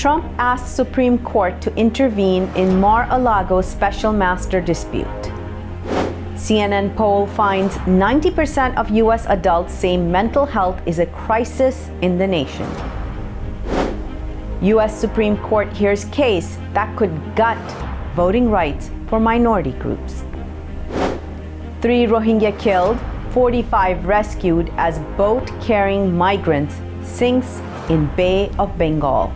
Trump asks Supreme Court to intervene in Mar-A-Lago special master dispute. CNN poll finds 90% of U.S. adults say mental health is a crisis in the nation. U.S. Supreme Court hears case that could gut voting rights for minority groups. 3 Rohingya killed, 45 rescued as boat carrying migrants sinks in Bay of Bengal.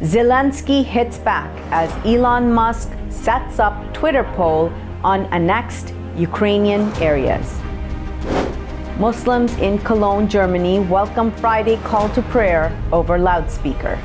Zelenskyy hits back as Elon Musk sets up Twitter poll on annexed Ukrainian areas. Muslims in Cologne, Germany welcome Friday call to prayer over loudspeaker.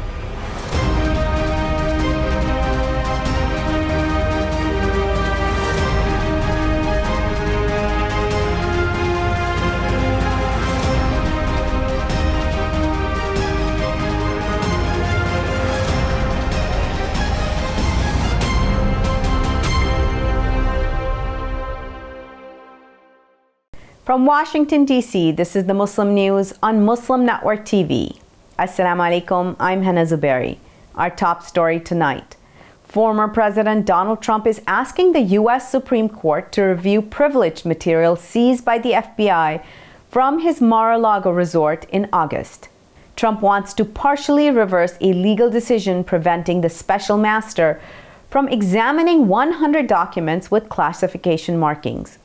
From Washington, D.C., this is the Muslim News on Muslim Network TV. Assalamu alaikum, I'm Hena Zuberi. Our top story tonight. Former President Donald Trump is asking the U.S. Supreme Court to review privileged material seized by the FBI from his Mar-A-Lago resort in August. Trump wants to partially reverse a legal decision preventing the special master from examining 100 documents with classification markings.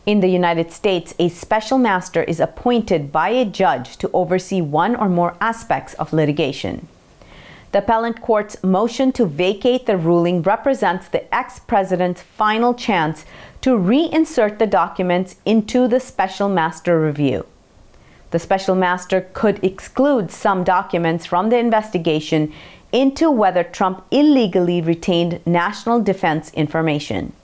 In the United States, a special master is appointed by a judge to oversee one or more aspects of litigation. The appellate court's motion to vacate the ruling represents the ex-president's final chance to reinsert the documents into the special master review. The special master could exclude some documents from the investigation into whether Trump illegally retained national defense information.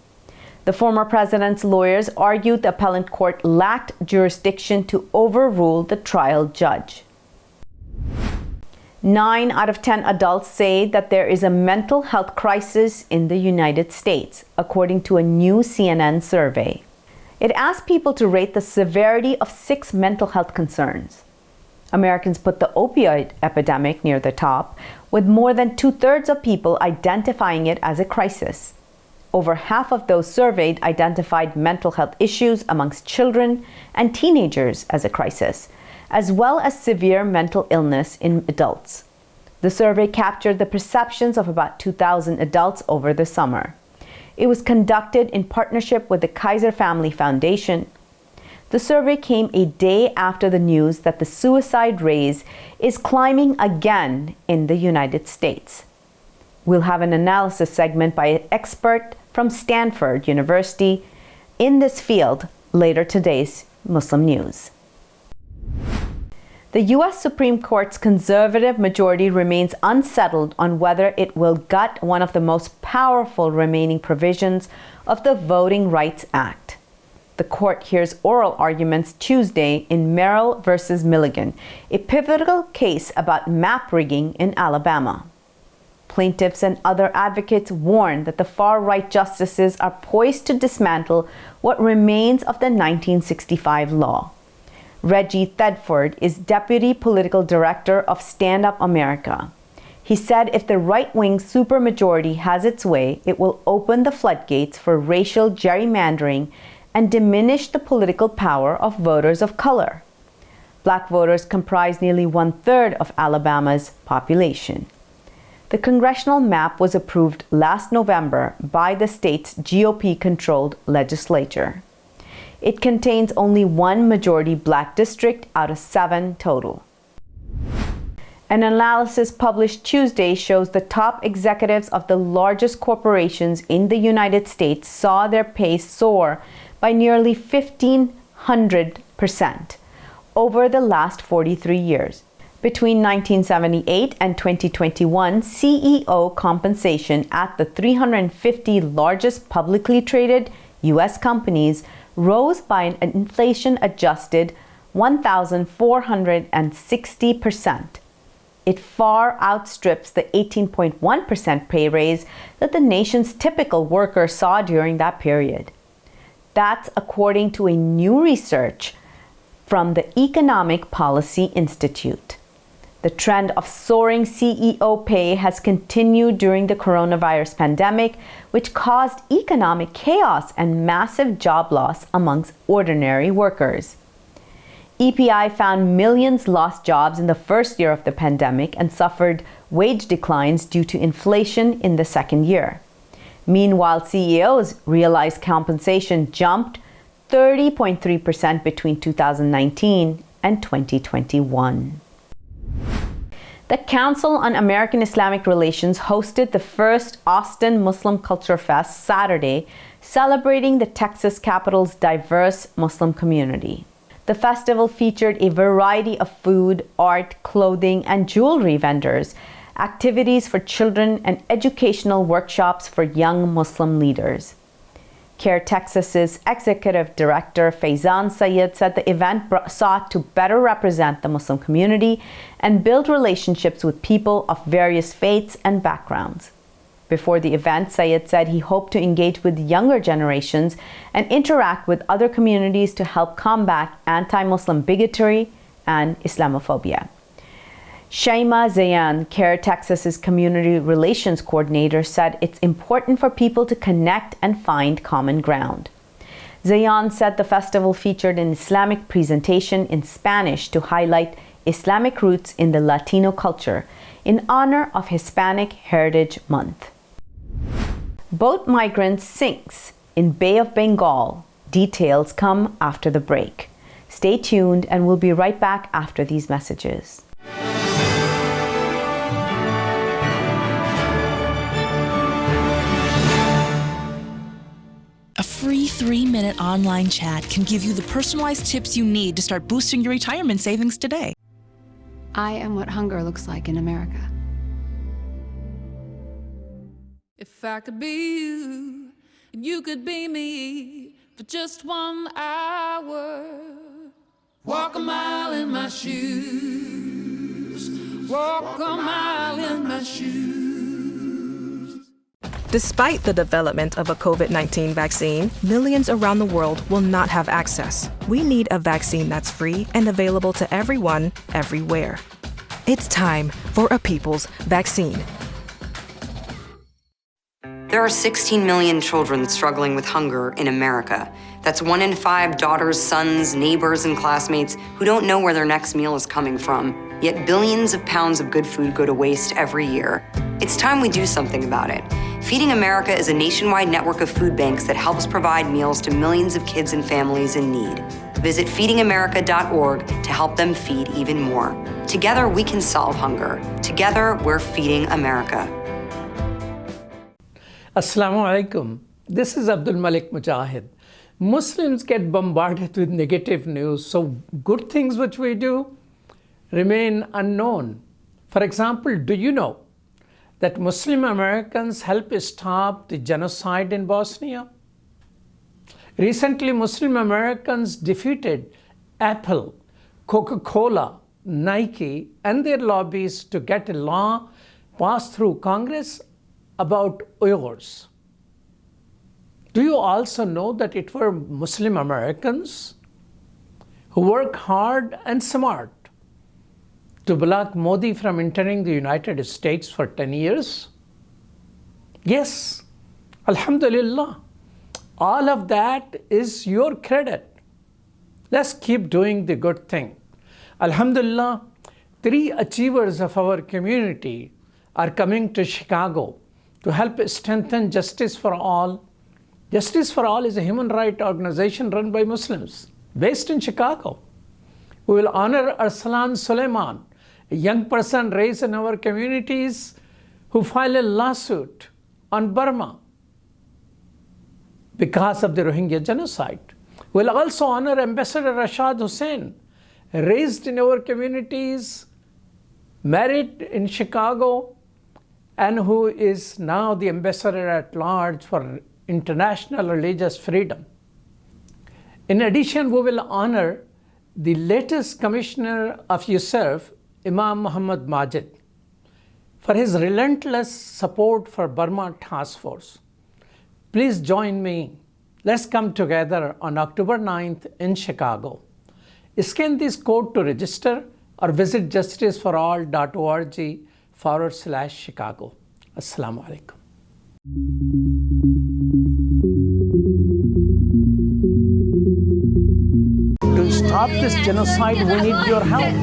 The former president's lawyers argued the appellate court lacked jurisdiction to overrule the trial judge. 9 out of 10 adults say that there is a mental health crisis in the United States, according to a new CNN survey. It asked people to rate the severity of 6 mental health concerns. Americans put the opioid epidemic near the top, with more than 2/3 of people identifying it as a crisis. Over half of those surveyed identified mental health issues amongst children and teenagers as a crisis, as well as severe mental illness in adults. The survey captured the perceptions of about 2,000 adults over the summer. It was conducted in partnership with the Kaiser Family Foundation. The survey came a day after the news that the suicide rate is climbing again in the United States. We'll have an analysis segment by an expert from Stanford University in this field later today's Muslim News. The U.S. Supreme Court's conservative majority remains unsettled on whether it will gut one of the most powerful remaining provisions of the Voting Rights Act. The court hears oral arguments Tuesday in Merrill versus Milligan, a pivotal case about map rigging in Alabama. Plaintiffs and other advocates warn that the far-right justices are poised to dismantle what remains of the 1965 law. Reggie Thedford is Deputy Political Director of Stand Up America. He said if the right-wing supermajority has its way, it will open the floodgates for racial gerrymandering and diminish the political power of voters of color. Black voters comprise nearly 1/3 of Alabama's population. The congressional map was approved last November by the state's GOP-controlled legislature. It contains only 1 majority black district out of 7 total. An analysis published Tuesday shows the top executives of the largest corporations in the United States saw their pay soar by nearly 1,500% over the last 43 years. Between 1978 and 2021, CEO compensation at the 350 largest publicly traded U.S. companies rose by an inflation-adjusted 1,460%. It far outstrips the 18.1% pay raise that the nation's typical worker saw during that period. That's according to a new research from the Economic Policy Institute. The trend of soaring CEO pay has continued during the coronavirus pandemic, which caused economic chaos and massive job loss amongst ordinary workers. EPI found millions lost jobs in the first year of the pandemic and suffered wage declines due to inflation in the second year. Meanwhile, CEOs realized compensation jumped 30.3% between 2019 and 2021. The Council on American Islamic Relations hosted the first Austin Muslim Culture Fest Saturday, celebrating the Texas capital's diverse Muslim community. The festival featured a variety of food, art, clothing, and jewelry vendors, activities for children, and educational workshops for young Muslim leaders. CARE Texas's executive director Faizan Sayed said the event sought to better represent the Muslim community and build relationships with people of various faiths and backgrounds. Before the event, Sayed said he hoped to engage with younger generations and interact with other communities to help combat anti-Muslim bigotry and Islamophobia. Shaima Zayan, CARE Texas's community relations coordinator, said it's important for people to connect and find common ground. Zayan said the festival featured an Islamic presentation in Spanish to highlight Islamic roots in the Latino culture in honor of Hispanic Heritage Month. Boat migrants sinks in Bay of Bengal. Details come after the break. Stay tuned and we'll be right back after these messages. A free 3-minute online chat can give you the personalized tips you need to start boosting your retirement savings today. I am what hunger looks like in America. If I could be you, and you could be me for just 1 hour. Walk a mile in my shoes. Walk a mile in my shoes. Despite the development of a COVID-19 vaccine, millions around the world will not have access. We need a vaccine that's free and available to everyone, everywhere. It's time for a people's vaccine. There are 16 million children struggling with hunger in America. That's 1 in 5 daughters, sons, neighbors, and classmates who don't know where their next meal is coming from. Yet billions of pounds of good food go to waste every year. It's time we do something about it. Feeding America is a nationwide network of food banks that helps provide meals to millions of kids and families in need. Visit feedingamerica.org to help them feed even more. Together, we can solve hunger. Together, we're feeding America. Assalamu alaikum. This is Abdul Malik Mujahid. Muslims get bombarded with negative news, so good things which we do remain unknown. For example, do you know that Muslim Americans helped stop the genocide in Bosnia? Recently, Muslim Americans defeated Apple, Coca-Cola, Nike, and their lobbies to get a law passed through Congress about Uyghurs. Do you also know that it were Muslim Americans who work hard and smart to block Modi from entering the United States for 10 years? Yes, Alhamdulillah. All of that is your credit. Let's keep doing the good thing. Alhamdulillah, 3 achievers of our community are coming to Chicago to help strengthen Justice for All. Justice for All is a human rights organization run by Muslims based in Chicago. We will honor Arsalan Suleiman, a young person raised in our communities who filed a lawsuit on Burma because of the Rohingya genocide. We'll also honor Ambassador Rashad Hussain, raised in our communities, married in Chicago, and who is now the ambassador at large for international religious freedom. In addition, we will honor the latest commissioner of USERF, Imam Muhammad Majid, for his relentless support for Burma Task Force. Please join me. Let's come together on October 9th in Chicago. Scan this code to register or visit justiceforall.org/Chicago. Assalamu alaikum. To stop this genocide, we need your help.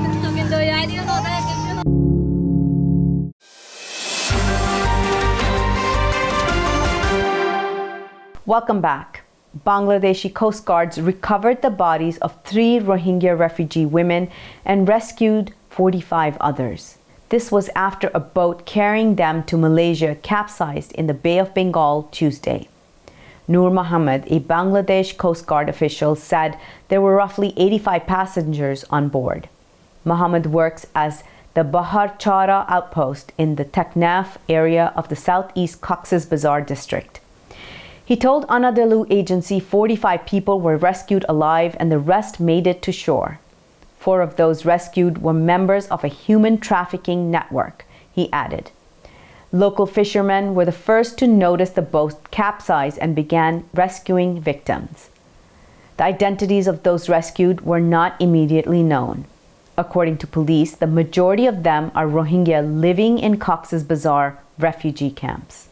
Welcome back. Bangladeshi Coast Guards recovered the bodies of 3 Rohingya refugee women and rescued 45 others. This was after a boat carrying them to Malaysia capsized in the Bay of Bengal Tuesday. Noor Mohammed, a Bangladesh Coast Guard official, said there were roughly 85 passengers on board. Mohammed works as the Bahar Chara outpost in the Taknaf area of the southeast Cox's Bazar district. He told Anadolu agency 45 people were rescued alive and the rest made it to shore. 4 of those rescued were members of a human trafficking network, he added. Local fishermen were the first to notice the boat capsize and began rescuing victims. The identities of those rescued were not immediately known. According to police, the majority of them are Rohingya living in Cox's Bazar refugee camps.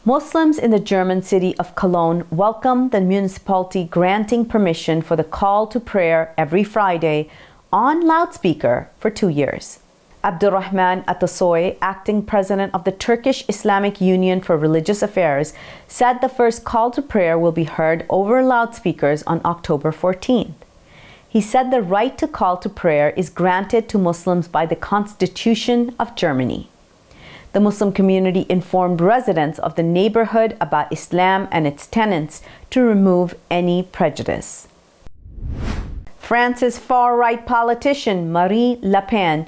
Muslims in the German city of Cologne welcomed the municipality granting permission for the call to prayer every Friday on loudspeaker for 2 years. Abdurrahman Atasoy, acting president of the Turkish Islamic Union for Religious Affairs, said the first call to prayer will be heard over loudspeakers on October 14th. He said the right to call to prayer is granted to Muslims by the Constitution of Germany. The Muslim community informed residents of the neighborhood about Islam and its tenets to remove any prejudice. France's far-right politician Marine Le Pen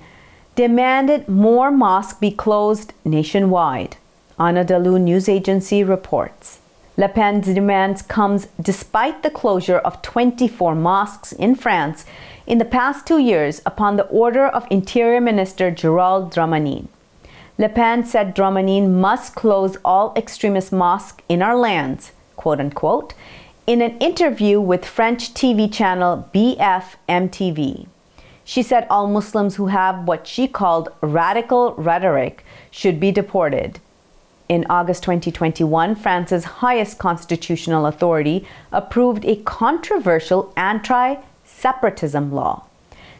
demanded more mosques be closed nationwide, Anadolu news agency reports. Le Pen's demands comes despite the closure of 24 mosques in France in the past 2 years upon the order of Interior Minister Gérald Darmanin. Le Pen said Darmanin must close all extremist mosques in our lands, quote unquote, in an interview with French TV channel BFM-TV. She said all Muslims who have what she called radical rhetoric should be deported. In August 2021, France's highest constitutional authority approved a controversial anti-separatism law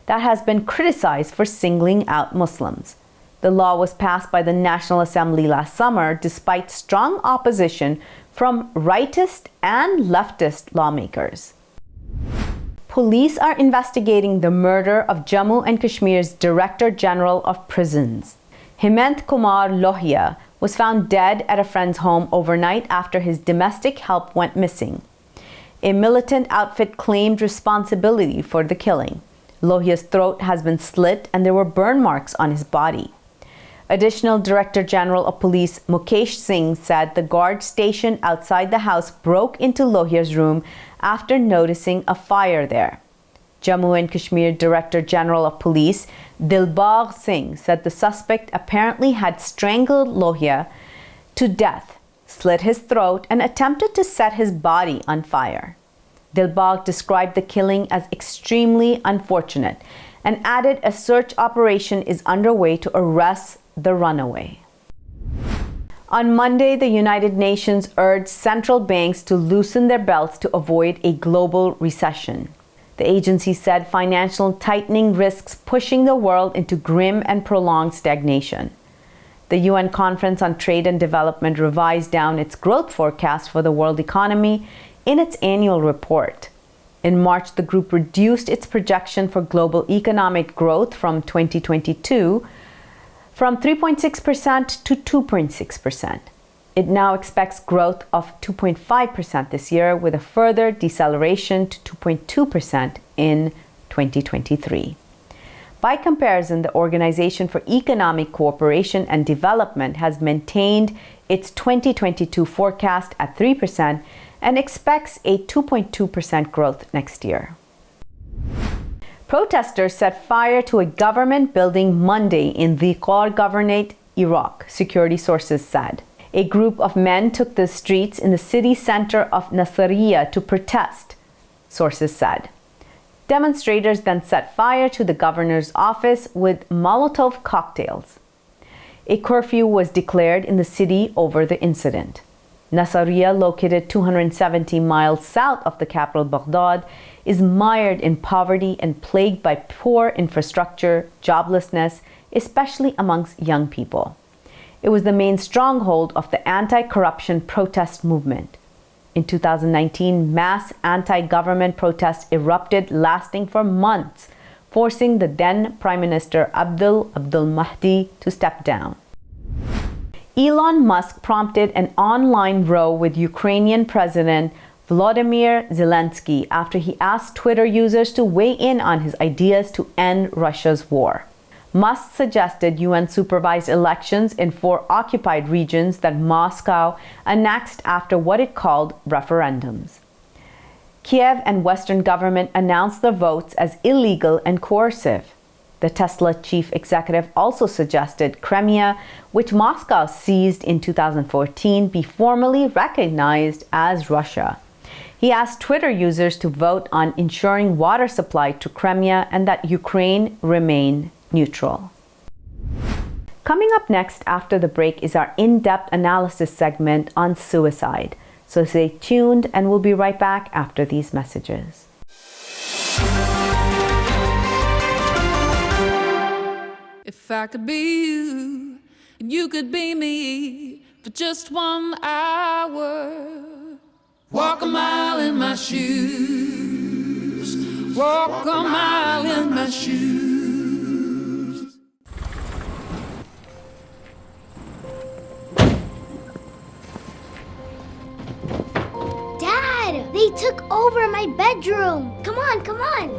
that has been criticized for singling out Muslims. The law was passed by the National Assembly last summer despite strong opposition from rightist and leftist lawmakers. Police are investigating the murder of Jammu and Kashmir's Director General of Prisons. Hemant Kumar Lohia was found dead at a friend's home overnight after his domestic help went missing. A militant outfit claimed responsibility for the killing. Lohia's throat has been slit and there were burn marks on his body. Additional Director General of Police Mukesh Singh said the guard stationed outside the house broke into Lohia's room after noticing a fire there. Jammu and Kashmir Director General of Police Dilbagh Singh said the suspect apparently had strangled Lohia to death, slit his throat, and attempted to set his body on fire. Dilbagh described the killing as extremely unfortunate and added a search operation is underway to arrest the runaway. On Monday, the United Nations urged central banks to loosen their belts to avoid a global recession. The agency said financial tightening risks pushing the world into grim and prolonged stagnation. The UN Conference on Trade and Development revised down its growth forecast for the world economy in its annual report. In March, the group reduced its projection for global economic growth from 2022 from 3.6% to 2.6%. It now expects growth of 2.5% this year, with a further deceleration to 2.2% in 2023. By comparison, the Organization for Economic Cooperation and Development has maintained its 2022 forecast at 3% and expects a 2.2% growth next year. Protesters set fire to a government building Monday in the Ghor Governorate, Iraq, security sources said. A group of men took the streets in the city center of Nasiriyah to protest, sources said. Demonstrators then set fire to the governor's office with Molotov cocktails. A curfew was declared in the city over the incident. Nasiriyah, located 270 miles south of the capital Baghdad, is mired in poverty and plagued by poor infrastructure, joblessness, especially amongst young people. It was the main stronghold of the anti-corruption protest movement. In 2019, mass anti-government protests erupted, lasting for months, forcing the then Prime Minister Abdul Mahdi to step down. Elon Musk prompted an online row with Ukrainian President Volodymyr Zelenskyy after he asked Twitter users to weigh in on his ideas to end Russia's war. Musk suggested UN-supervised elections in 4 occupied regions that Moscow annexed after what it called referendums. Kiev and Western government announced the votes as illegal and coercive. The Tesla chief executive also suggested Crimea, which Moscow seized in 2014, be formally recognized as Russia. He asked Twitter users to vote on ensuring water supply to Crimea and that Ukraine remain neutral. Coming up next after the break is our in-depth analysis segment on suicide. So stay tuned and we'll be right back after these messages. If I could be you, and you could be me for just 1 hour, walk a mile in my shoes, walk a mile in my shoes. Dad, they took over my bedroom. Come on, come on.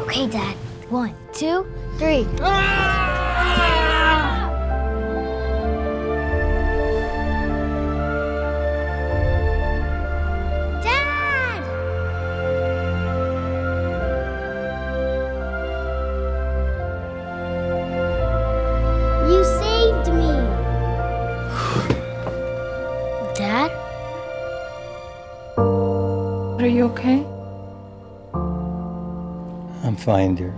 Okay, Dad. 1, 2, 3. Dad! You saved me. Dad? Are you okay? I'm fine, dear.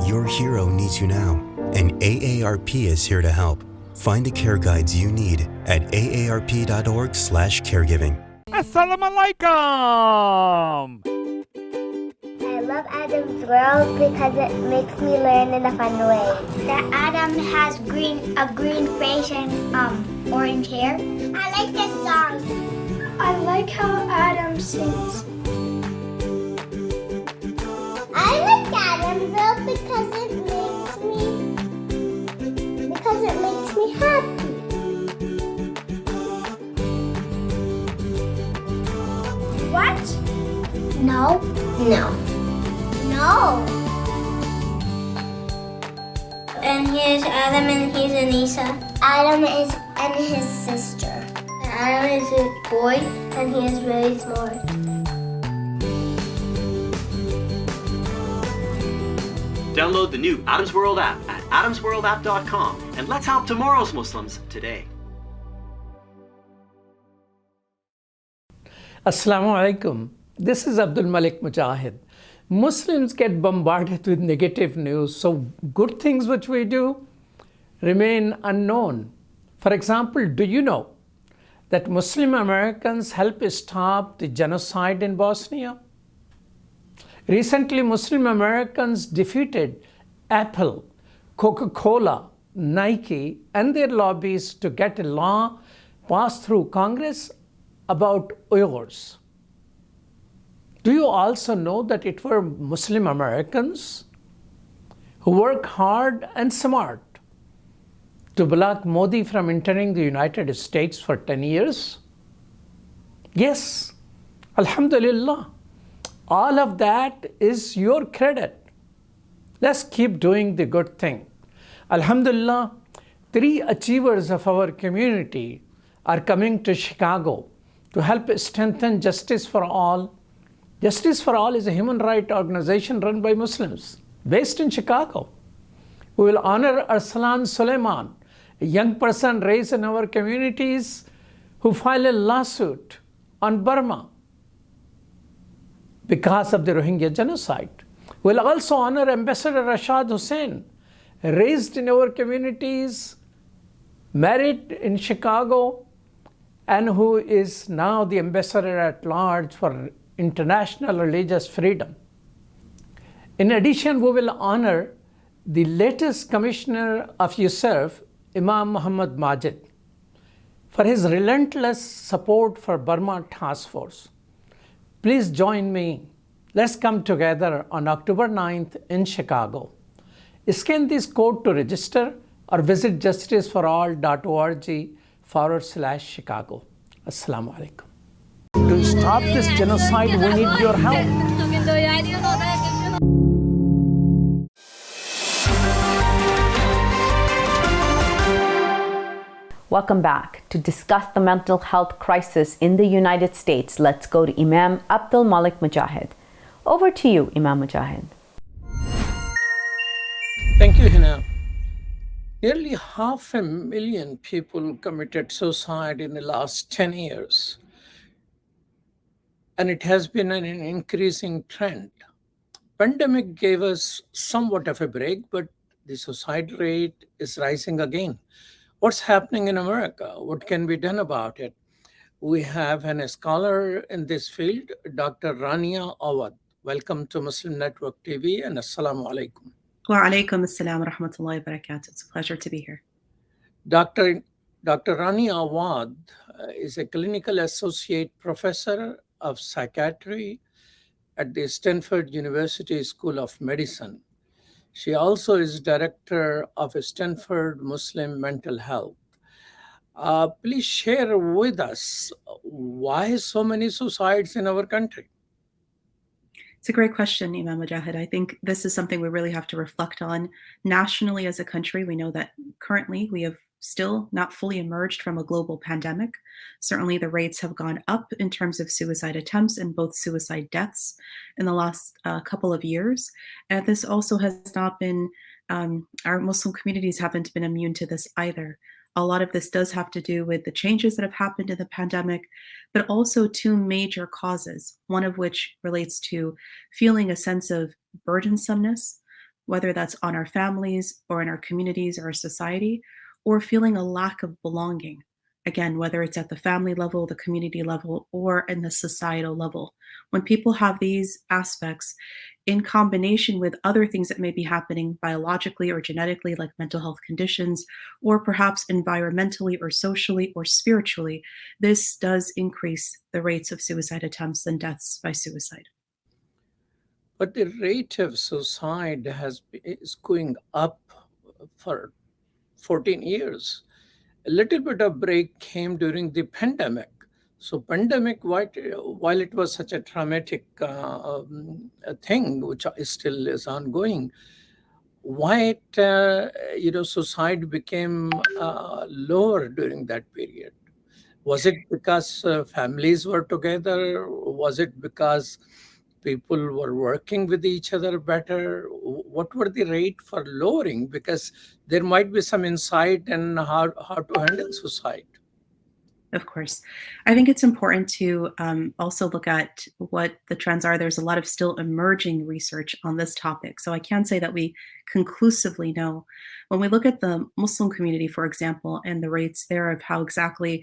Your hero needs you now, and AARP is here to help. Find the care guides you need at aarp.org/caregiving. Assalamu alaikum! I love Adam's World because it makes me learn in a fun way. That Adam has a green face and orange hair. I like this song. I like how Adam sings. I like Adam's World because it makes me happy. What? No. No. No. And here's Adam and here's Anissa. Adam is and his sister. Adam is a boy and he is really smart. Download the new Adam's World app at adamsworldapp.com and let's help tomorrow's Muslims today. Assalamu alaikum. This is Abdul Malik Mujahid. Muslims get bombarded with negative news, so good things which we do remain unknown. For example, do you know that Muslim Americans helped stop the genocide in Bosnia? Recently, Muslim Americans defeated Apple, Coca-Cola, Nike, and their lobbies to get a law passed through Congress about Uyghurs. Do you also know that it were Muslim Americans who work hard and smart to block Modi from entering the United States for 10 years? Yes, Alhamdulillah. All of that is your credit. Let's keep doing the good thing. Alhamdulillah, 3 achievers of our community are coming to Chicago to help strengthen Justice for All. Justice for All is a human rights organization run by Muslims based in Chicago. We will honor Arslan Suleiman, A young person raised in our communities who filed a lawsuit on Burma because of the Rohingya genocide. We'll also honor Ambassador Rashad Hussain, raised in our communities, married in Chicago, and who is now the ambassador at large for international religious freedom. In addition, we will honor the latest commissioner of USERF, Imam Muhammad Majid, for his relentless support for Burma Task Force. Please join me. Let's come together on October 9th in Chicago. Scan this code to register or visit justiceforall.org/Chicago. Assalamu alaikum. To stop this genocide, we need your help. Welcome back. To discuss the mental health crisis in the United States, let's go to Imam Abdul Malik Mujahid. Over to you, Imam Mujahid. Thank you, Hena. Nearly 500,000 people committed suicide in the last 10 years. And it has been an increasing trend. Pandemic gave us somewhat of a break, but the suicide rate is rising again. What's happening in America? What can be done about it? We have a scholar in this field, Dr. Rania Awaad. Welcome to Muslim Network TV and Assalamu alaikum. Wa alaikum assalam wa rahmatullahi wa barakatuh. It's a pleasure to be here. Dr. Rania Awaad is a clinical associate professor of psychiatry at the Stanford University School of Medicine. She also is director of Stanford Muslim Mental Health. Please share with us why so many suicides in our country. It's a great question, Imam Mujahid. I think this is something we really have to reflect on. Nationally, as a country, we know that currently we have still not fully emerged from a global pandemic. Certainly, the rates have gone up in terms of suicide attempts and both suicide deaths in the last couple of years. And this also has not been, our Muslim communities haven't been immune to this either. A lot of this does have to do with the changes that have happened in the pandemic, but also two major causes, one of which relates to feeling a sense of burdensomeness, whether that's on our families or in our communities or our society, or feeling a lack of belonging. Again, whether it's at the family level, the community level, or in the societal level. When people have these aspects in combination with other things that may be happening biologically or genetically, like mental health conditions, or perhaps environmentally or socially or spiritually, this does increase the rates of suicide attempts and deaths by suicide. But the rate of suicide is going up for 14 years. A little bit of break came during the pandemic. So pandemic, while it was such a traumatic thing, which still is ongoing, why suicide became lower during that period? Was it because families were together? Was it because people were working with each other better? What were the rate for lowering? Because there might be some insight in how to handle suicide. Of course. I think it's important to also look at what the trends are. There's a lot of still emerging research on this topic. So I can't say that we conclusively know. When we look at the Muslim community, for example, and the rates there of how exactly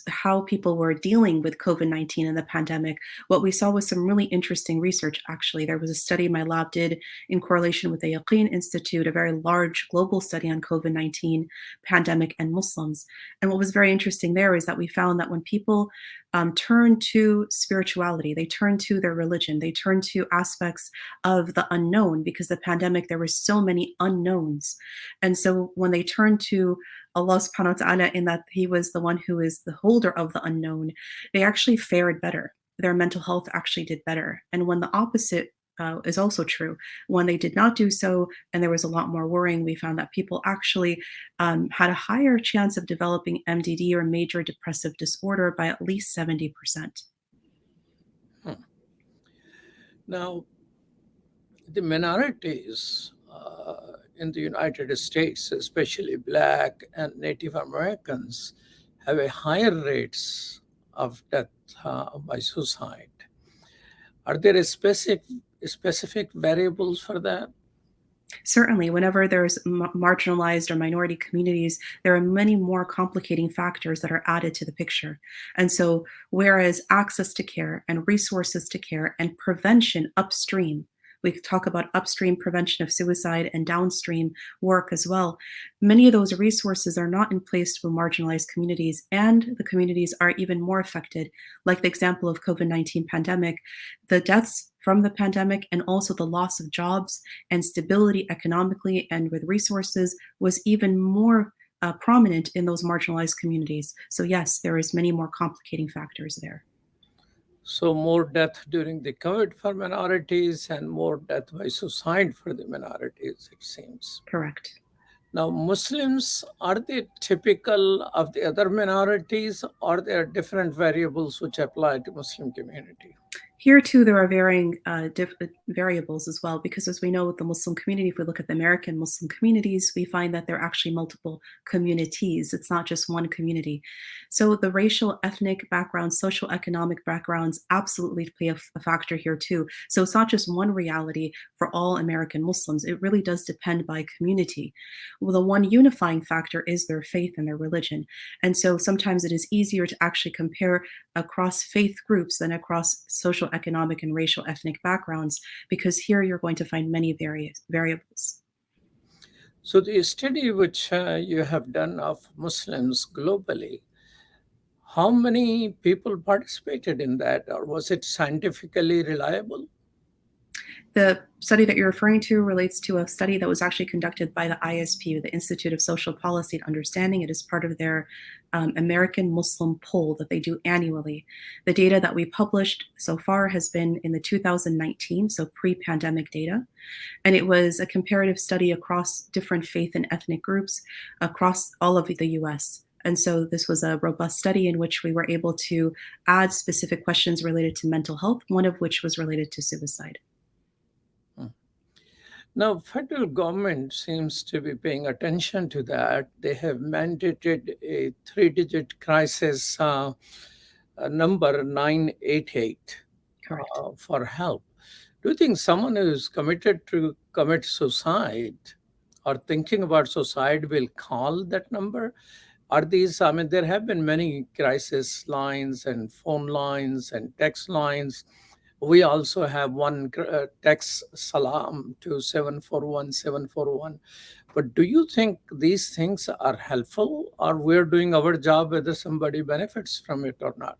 how people were dealing with COVID-19 and the pandemic, what we saw was some really interesting research, actually. There was a study my lab did in correlation with the Yaqeen Institute, a very large global study on COVID-19, pandemic, and Muslims. And what was very interesting there is that we found that when people turn to spirituality, they turn to their religion, they turn to aspects of the unknown, because the pandemic, there were so many unknowns. And so when they turn to Allah subhanahu wa ta'ala, in that He was the one who is the holder of the unknown, they actually fared better. Their mental health actually did better. And when the opposite is also true, when they did not do so and there was a lot more worrying, we found that people actually had a higher chance of developing MDD or major depressive disorder by at least 70%. Now, the minorities in the United States, especially Black and Native Americans, have a higher rates of death by suicide. Are there specific variables for that? Certainly, whenever there's marginalized or minority communities, there are many more complicating factors that are added to the picture. And so, whereas access to care and resources to care and prevention upstream, we talk about upstream prevention of suicide and downstream work as well. Many of those resources are not in place for marginalized communities, and the communities are even more affected. Like the example of COVID-19 pandemic, the deaths from the pandemic and also the loss of jobs and stability economically and with resources was even more prominent in those marginalized communities. So yes, there is many more complicating factors there. So more death during the COVID for minorities and more death by suicide for the minorities, it seems. Correct. Now, Muslims, are they typical of the other minorities, or there are different variables which apply to Muslim community? Here too, there are varying variables as well, because as we know with the Muslim community, if we look at the American Muslim communities, we find that there are actually multiple communities. It's not just one community. So the racial, ethnic backgrounds, social economic backgrounds absolutely play a factor here too. So it's not just one reality for all American Muslims. It really does depend by community. Well, the one unifying factor is their faith and their religion. And so sometimes it is easier to actually compare across faith groups than across social, economic, and racial ethnic backgrounds, because here you're going to find many variables. So the study which you have done of Muslims globally, how many people participated in that, or was it scientifically reliable? The study that you're referring to relates to a study that was actually conducted by the ISP, the Institute of Social Policy and Understanding. It is part of their American Muslim poll that they do annually. The data that we published so far has been in the 2019, so pre-pandemic data. And it was a comparative study across different faith and ethnic groups across all of the US. And so this was a robust study in which we were able to add specific questions related to mental health, one of which was related to suicide. Now, federal government seems to be paying attention to that. They have mandated a 3-digit crisis number 988 for help. Do you think someone who is committed to commit suicide or thinking about suicide will call that number? Are these, I mean, there have been many crisis lines and phone lines and text lines. We also have one text salam to 741-741. But do you think these things are helpful, or we're doing our job whether somebody benefits from it or not?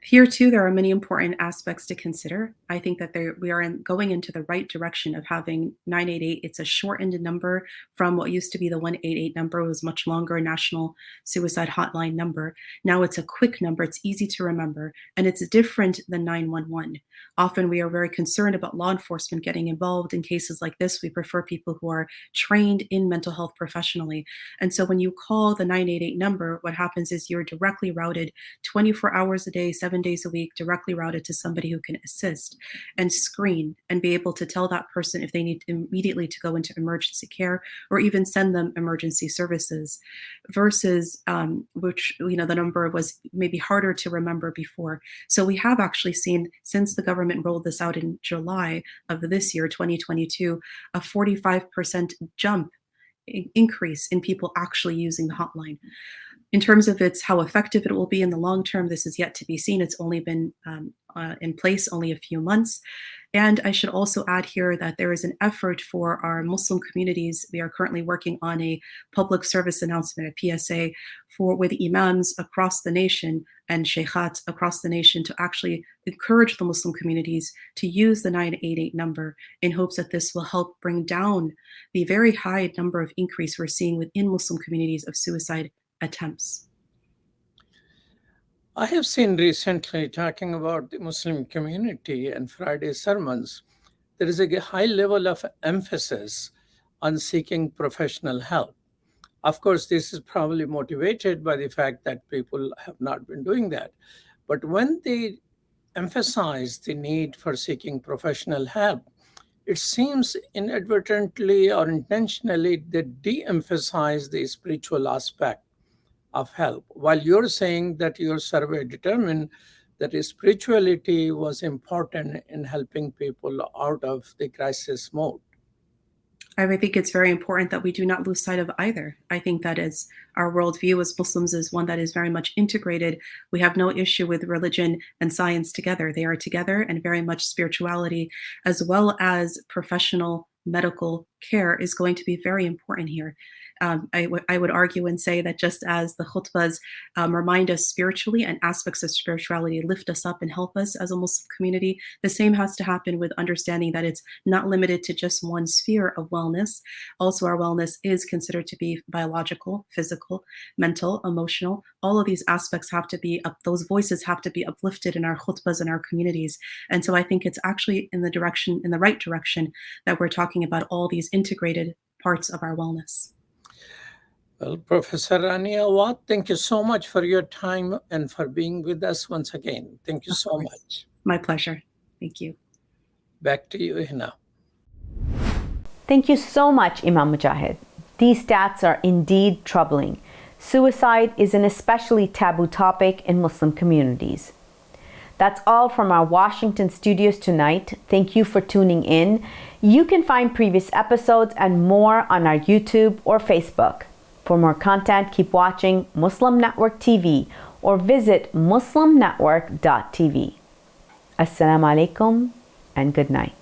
Here too, there are many important aspects to consider. I think that we are going into the right direction of having 988. It's a shortened number from what used to be the 188 number. It was much longer national suicide hotline number. Now it's a quick number. It's easy to remember, and it's different than 911. Often we are very concerned about law enforcement getting involved in cases like this. We prefer people who are trained in mental health professionally. And so when you call the 988 number, what happens is you're directly routed 24 hours a day, 7 days a week, directly routed to somebody who can assist and screen and be able to tell that person if they need immediately to go into emergency care or even send them emergency services, versus which, you know, the number was maybe harder to remember before. So we have actually seen, since the government rolled this out in July of this year, 2022, a 45% increase in people actually using the hotline. In terms of how effective it will be in the long term, this is yet to be seen. It's only been in place only a few months. And I should also add here that there is an effort for our Muslim communities. We are currently working on a public service announcement, a PSA, with imams across the nation and sheikhat across the nation to actually encourage the Muslim communities to use the 988 number in hopes that this will help bring down the very high number of increase we're seeing within Muslim communities of suicide attempts. I have seen recently, talking about the Muslim community and Friday sermons, there is a high level of emphasis on seeking professional help. Of course, this is probably motivated by the fact that people have not been doing that. But when they emphasize the need for seeking professional help, it seems inadvertently or intentionally they de-emphasize the spiritual aspect of help. While you're saying that your survey determined that spirituality was important in helping people out of the crisis mode. I think it's very important that we do not lose sight of either. I think that is our worldview as Muslims is one that is very much integrated. We have no issue with religion and science together. They are together, and very much spirituality as well as professional medical care is going to be very important here. I would argue and say that just as the khutbahs remind us spiritually and aspects of spirituality lift us up and help us as a Muslim community, the same has to happen with understanding that it's not limited to just one sphere of wellness. Also, our wellness is considered to be biological, physical, mental, emotional. All of these aspects have to be up, those voices have to be uplifted in our khutbahs and our communities. And so I think it's actually in the right direction that we're talking about all these integrated parts of our wellness. Well, Professor Rania Awaad, thank you so much for your time and for being with us once again. Thank you so much. My pleasure. Thank you. Back to you, Hena. Thank you so much, Imam Mujahid. These stats are indeed troubling. Suicide is an especially taboo topic in Muslim communities. That's all from our Washington studios tonight. Thank you for tuning in. You can find previous episodes and more on our YouTube or Facebook. For more content, keep watching Muslim Network TV or visit muslimnetwork.tv. Assalamu alaikum and good night.